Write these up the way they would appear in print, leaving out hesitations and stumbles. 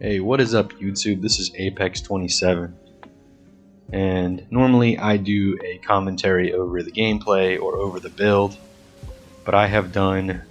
Hey, what is up YouTube? This is Apex27, and normally I do a commentary over the gameplay or over the build, but I have done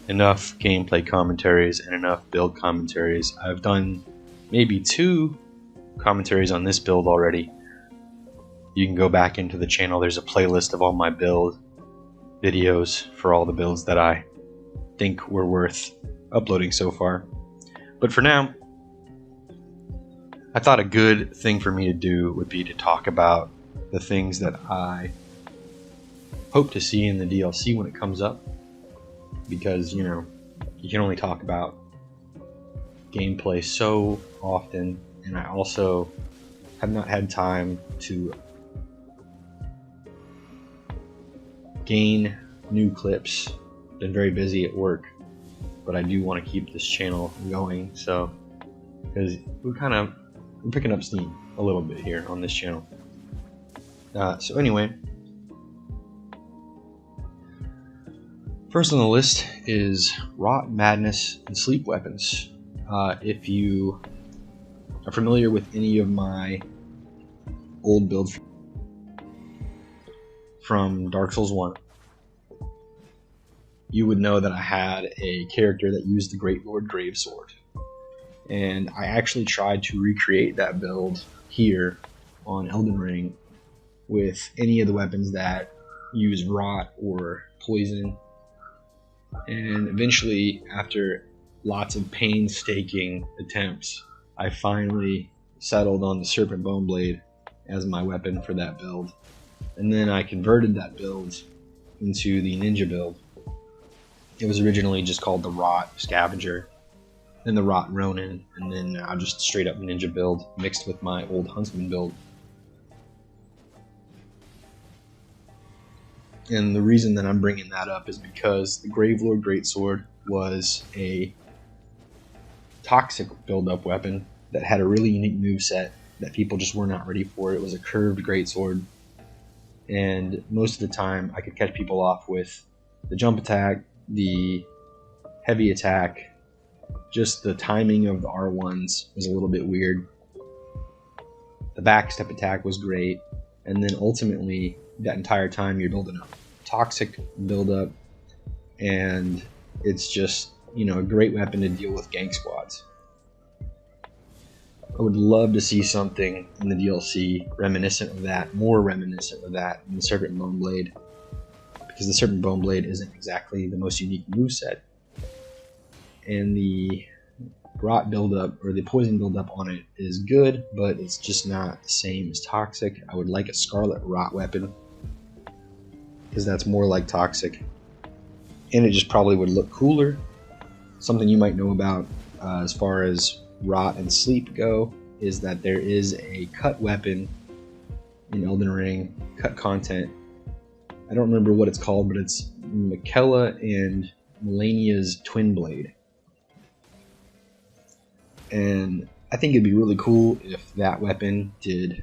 enough gameplay commentaries and enough build commentaries. I've done maybe 2 commentaries on this build already. You can go back into the channel, there's a playlist of all my build videos for all the builds that I think were worth uploading so far. But for now, I thought a good thing for me to do would be to talk about the things that I hope to see in the DLC when it comes up, because you can only talk about gameplay so often, and I also have not had time to gain new clips. Been very busy at work, but I do want to keep this channel going, so because we're picking up steam a little bit here on this channel. So anyway, first on the list is Rot, Madness, and Sleep weapons. If you are familiar with any of my old builds from Dark Souls 1, you would know that I had a character that used the Great Lord Gravesword. And I actually tried to recreate that build here on Elden Ring with any of the weapons that use rot or poison. And eventually, after lots of painstaking attempts, I finally settled on the Serpent Bone Blade as my weapon for that build. And then I converted that build into the Ninja build. It was originally just called the Rot Scavenger, then the Rot Ronin, and then now just straight up Ninja build mixed with my old Huntsman build. And the reason that I'm bringing that up is because the Gravelord Greatsword was a toxic build-up weapon that had a really unique moveset that people just were not ready for. It was a curved greatsword, and most of the time I could catch people off with the jump attack, the heavy attack. Just the timing of the R1s was a little bit weird. The backstep attack was great, and then ultimately that entire time you're building up toxic buildup, and it's just a great weapon to deal with gank squads. I would love to see something in the DLC reminiscent of that, more reminiscent of that than the Serpent Bone Blade, because the Serpent Bone Blade isn't exactly the most unique moveset. And the rot buildup or the poison buildup on it is good, but it's just not the same as toxic. I would like a Scarlet Rot weapon, because that's more like toxic, and it just probably would look cooler. Something you might know about as far as rot and sleep go is that there is a cut weapon in Elden Ring, cut content. I don't remember what it's called, but it's Miquella and Melania's twin blade. And I think it'd be really cool if that weapon did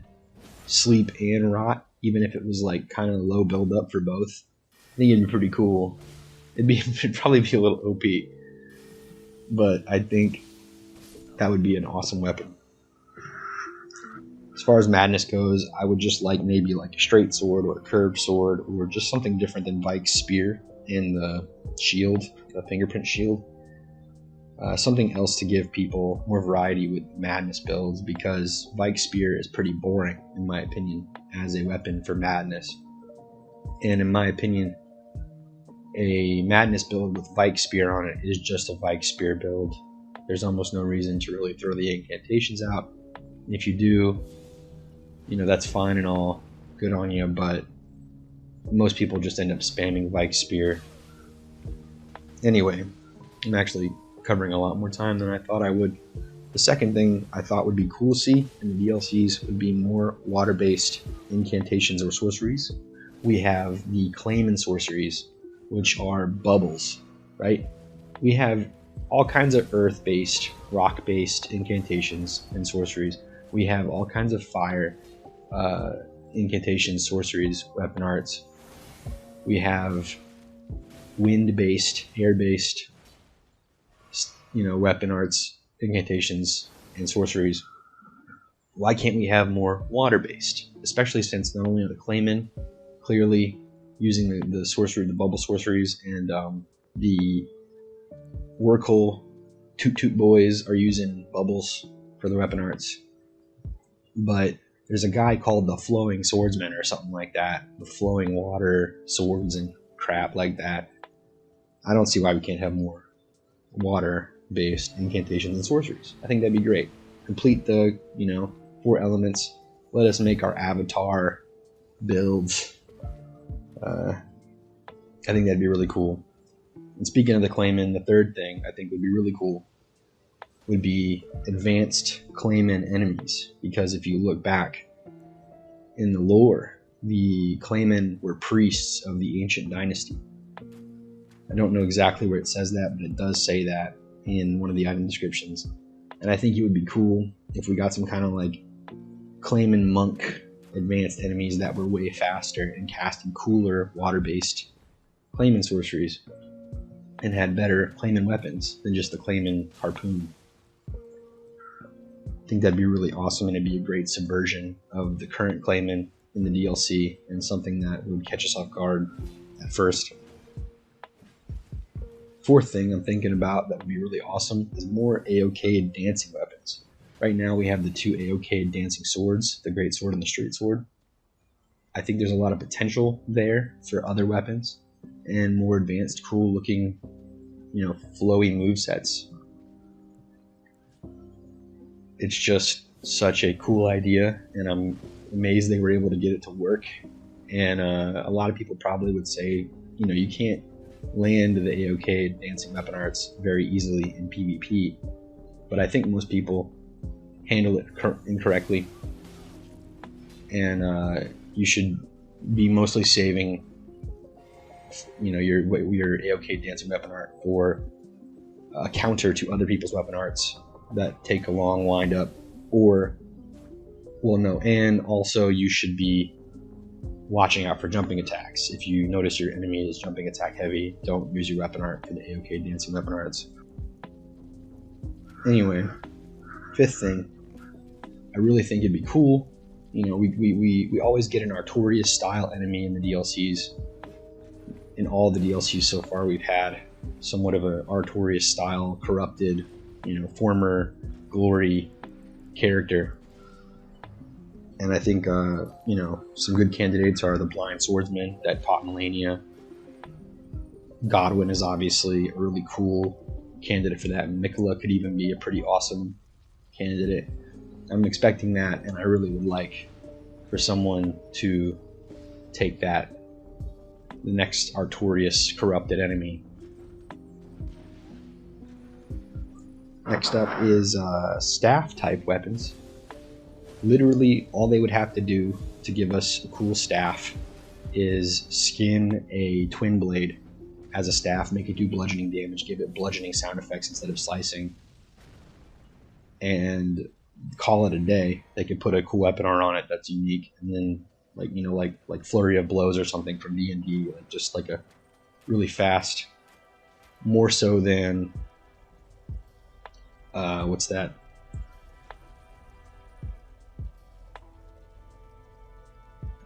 sleep and rot, even if it was like kind of low build up for both. I think it'd be pretty cool. It'd probably be a little OP, but I think that would be an awesome weapon. As far as Madness goes, I would just like maybe like a straight sword or a curved sword, or just something different than Vike's spear and the shield, the fingerprint shield. Something else to give people more variety with Madness builds, because Vike's spear is pretty boring in my opinion as a weapon for Madness. And in my opinion, a Madness build with Vike's spear on it is just a Vike's spear build. There's almost no reason to really throw the incantations out. And if you do, that's fine and all, good on you, but most people just end up spamming Vike's spear. Anyway, I'm actually covering a lot more time than I thought I would. The second thing I thought would be cool to see in the DLCs would be more water-based incantations or sorceries. We have the claim and sorceries, which are bubbles, right? We have all kinds of earth-based, rock-based incantations and sorceries. We have all kinds of fire incantations, sorceries, weapon arts. We have wind-based, air-based, weapon arts, incantations, and sorceries, why can't we have more water-based? Especially since not only are the Claymen clearly using the sorcery, the bubble sorceries, and the Workle Toot Toot boys are using bubbles for the weapon arts, but there's a guy called the Flowing Swordsman or something like that, with flowing water swords and crap like that. I don't see why we can't have more water-based incantations and sorceries. I think that'd be great. Complete the 4 elements. Let us make our avatar builds. I think that'd be really cool. And speaking of the Clayman, the third thing I think would be really cool would be advanced Clayman enemies. Because if you look back in the lore, the Claymen were priests of the ancient dynasty. I don't know exactly where it says that, but it does say that in one of the item descriptions. And I think it would be cool if we got some kind of like Clayman monk advanced enemies that were way faster and casting cooler water-based Clayman sorceries and had better Clayman weapons than just the Clayman harpoon. I think that'd be really awesome, and it'd be a great subversion of the current Clayman in the DLC, and something that would catch us off guard at first. Fourth thing I'm thinking about that would be really awesome is more AOK dancing weapons. Right now we have the 2 AOK dancing swords, the Great Sword and the Straight Sword. I think there's a lot of potential there for other weapons and more advanced, cool looking, flowy movesets. It's just such a cool idea, and I'm amazed they were able to get it to work. And a lot of people probably would say, you can't land the AOK dancing weapon arts very easily in PvP, but I think most people handle it incorrectly, and you should be mostly saving your AOK dancing weapon art for a counter to other people's weapon arts that take a long wind up, and also you should be watching out for jumping attacks. If you notice your enemy is jumping attack heavy, don't use your weapon art for the AOK dancing weapon arts. Anyway, fifth thing, I really think it'd be cool. We always get an Artorias style enemy in the DLCs. In all the DLCs so far, we've had somewhat of an Artorias style corrupted, former glory character. And I think, some good candidates are the Blind Swordsman that taught Melania. Godwin is obviously a really cool candidate for that. And Mikola could even be a pretty awesome candidate. I'm expecting that, and I really would like for someone to take that, the next Artorias corrupted enemy. Next up is staff type weapons. Literally all they would have to do to give us a cool staff is skin a twin blade as a staff, make it do bludgeoning damage, give it bludgeoning sound effects instead of slicing, and call it a day. They could put a cool weapon art on it that's unique, and then like flurry of blows or something from D&D, just like a really fast, more so than what's that?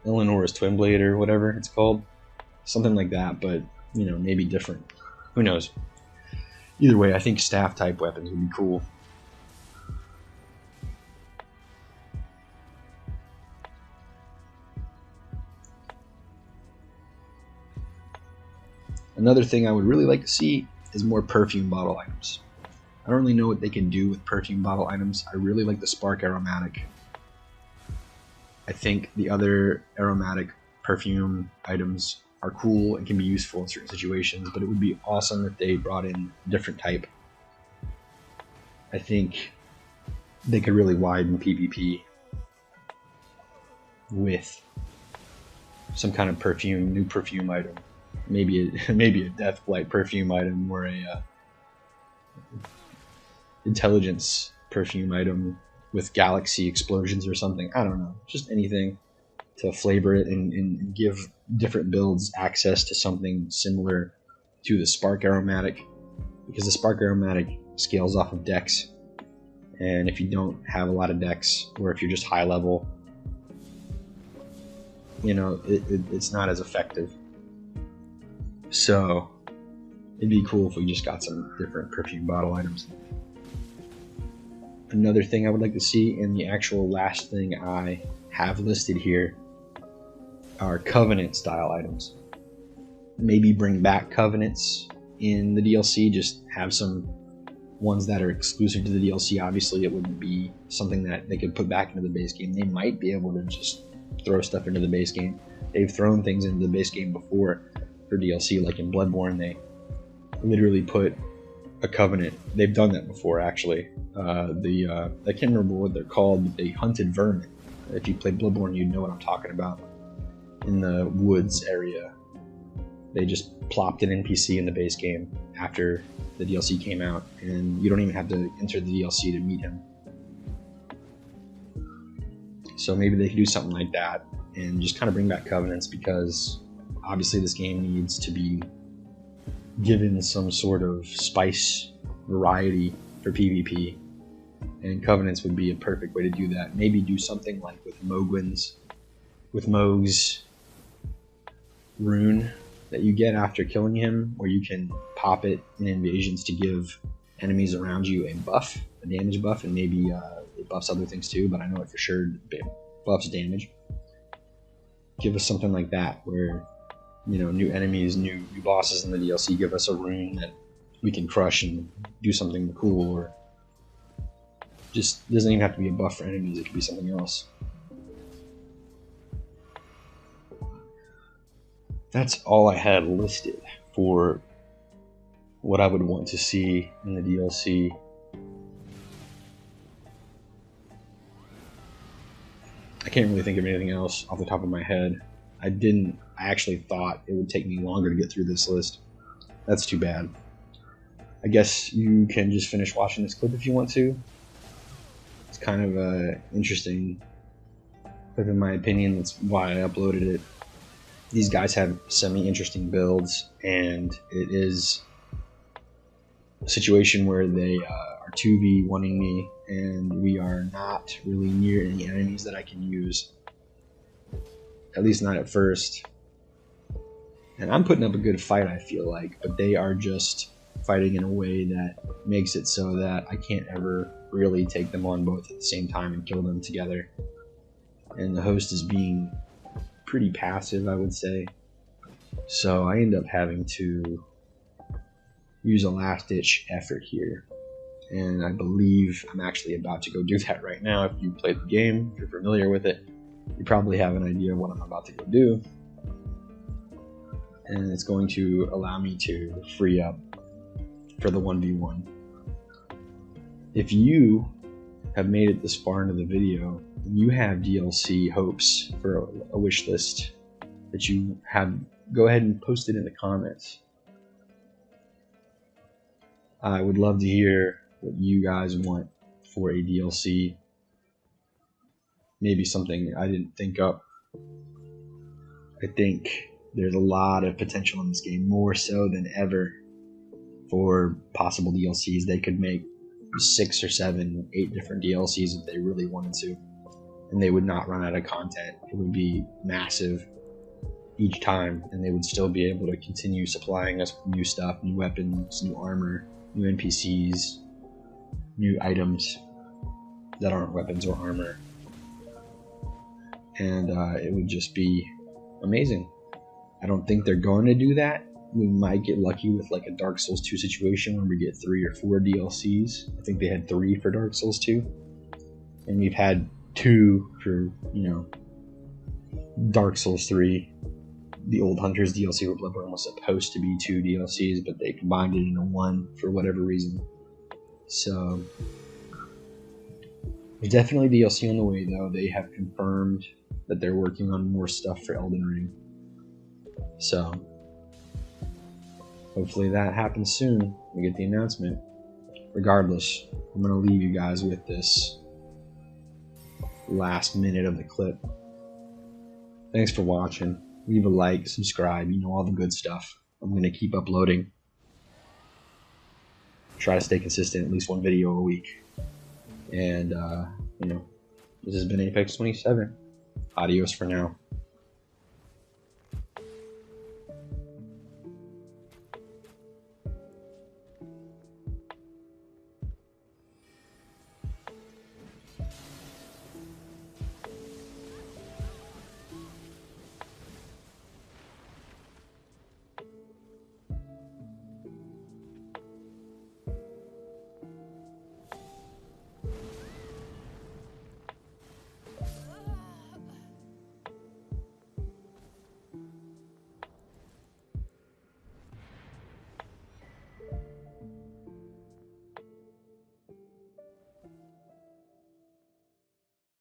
Eleanor's Twin Blade or whatever it's called. Something like that, but, maybe different. Who knows? Either way, I think staff type weapons would be cool. Another thing I would really like to see is more perfume bottle items. I don't really know what they can do with perfume bottle items. I really like the Spark Aromatic. I think the other aromatic perfume items are cool and can be useful in certain situations, but it would be awesome if they brought in a different type. I think they could really widen PvP with some kind of new perfume item. Maybe a Deathblight perfume item, or a intelligence perfume item with galaxy explosions or something. I don't know. Just anything to flavor it and give different builds access to something similar to the Spark Aromatic, because the Spark Aromatic scales off of Dex, And if you don't have a lot of decks, or if you're just high level, you know, it's not as effective. So it'd be cool if we just got some different perfume bottle items. Another thing I would like to see, and the actual last thing I have listed here, are Covenant style items. Maybe bring back Covenants in the DLC, just have some ones that are exclusive to the DLC. Obviously, it wouldn't be something that they could put back into the base game. They might be able to just throw stuff into the base game. They've thrown things into the base game before for DLC, like in Bloodborne, they literally put a Covenant. They've done that before, actually. I can't remember what they're called, but they hunted vermin. If you played Bloodborne, you'd know what I'm talking about. In the woods area, they just plopped an NPC in the base game after the DLC came out, and you don't even have to enter the DLC to meet him. So maybe they could do something like that and just kind of bring back Covenants, because obviously this game needs to be given some sort of spice variety for PvP, and Covenants would be a perfect way to do that. Maybe do something like with Mogwin's, with Mog's rune that you get after killing him, where you can pop it in invasions to give enemies around you a buff, a damage buff, and maybe it buffs other things too, but I know it for sure buffs damage. Give us something like that, where, you know, new enemies, new bosses in the DLC give us a rune that we can crush and do something cool, or just doesn't even have to be a buff for enemies, it could be something else. That's all I had listed for what I would want to see in the DLC. I can't really think of anything else off the top of my head. I actually thought it would take me longer to get through this list. That's too bad. I guess you can just finish watching this clip if you want to. It's kind of an interesting clip in my opinion. That's why I uploaded it. These guys have semi-interesting builds, and it is a situation where they are 2v1ing me, and we are not really near any enemies that I can use. At least not at first. And I'm putting up a good fight, I feel like, but they are just fighting in a way that makes it so that I can't ever really take them on both at the same time and kill them together. And the host is being pretty passive, I would say. So I end up having to use a last-ditch effort here. And I believe I'm actually about to go do that right now. If you played the game, if you're familiar with it, you probably have an idea of what I'm about to go do. And it's going to allow me to free up for the 1v1. If you have made it this far into the video, and you have DLC hopes for a wish list that you have, go ahead and post it in the comments. I would love to hear what you guys want for a DLC. Maybe something I didn't think up. I think there's a lot of potential in this game, more so than ever, for possible DLCs. They could make 6 or 7, 8 different DLCs if they really wanted to, and they would not run out of content. It would be massive each time, and they would still be able to continue supplying us with new stuff, new weapons, new armor, new NPCs, new items that aren't weapons or armor. And it would just be amazing. I don't think they're going to do that. We might get lucky with like a Dark Souls 2 situation where we get 3 or 4 DLCs. I think they had 3 for Dark Souls 2. And we've had 2 for, you know, Dark Souls 3. The Old Hunters DLC for Bloodborne was supposed to be 2 DLCs, but they combined it into 1 for whatever reason. So there's definitely DLC on the way, though. They have confirmed that they're working on more stuff for Elden Ring. So hopefully that happens soon. We get the announcement. Regardless, I'm going to leave you guys with this last minute of the clip. Thanks for watching. Leave a like, subscribe, you know, all the good stuff. I'm going to keep uploading. Try to stay consistent, at least 1 video a week. And, you know, this has been Apex 27. Adios for now.